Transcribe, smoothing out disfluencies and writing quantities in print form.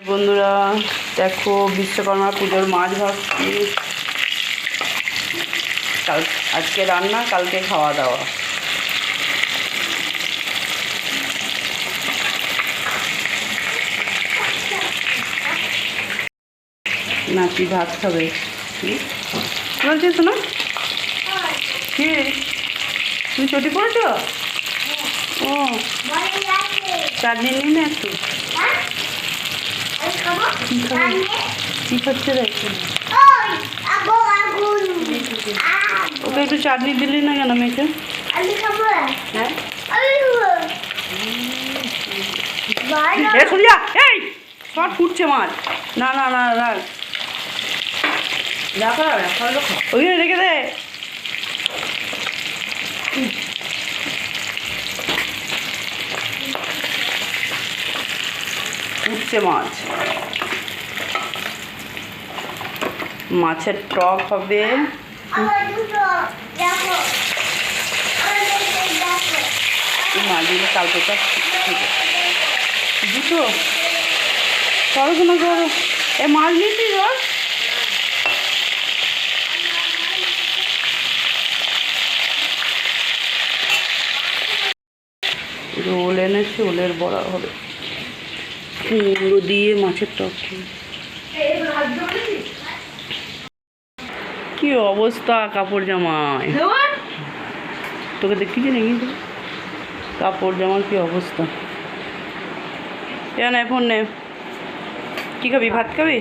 বন্ধুরা দেখো বিশ্বকর্মা পুজোর মাছ ভাবছি। আজকে রান্না, কালকে খাওয়া দাওয়া। নাতি ভাত খাবে। বলছিস না কি তুমি চটি পড়েছ? ও চাটনি নিই না একটু? কি খাচ্ছে দেখছি। ওকে একটু চাটনি দিলি না কেন মেয়েকে? হ্যাঁ এই সব ফুটছে মাছ। না না না রাখ, ওইখানে রেখে দে। ফুটছে মাছ, মাছের টক হবে। মাছগুলো কালকে দুটো পড়াশোনা করো। এ মাছ নিয়েছি ওল এনেছে, ওলের বড়া হবে। কুমড়ো দিয়ে মাছের টক। কি অবস্থা কাপড় জামায়, তোকে দেখছি নাকি কাপড় জামার কি অবস্থা। কেন এখন নে, কি খাবি? ভাত খাবি?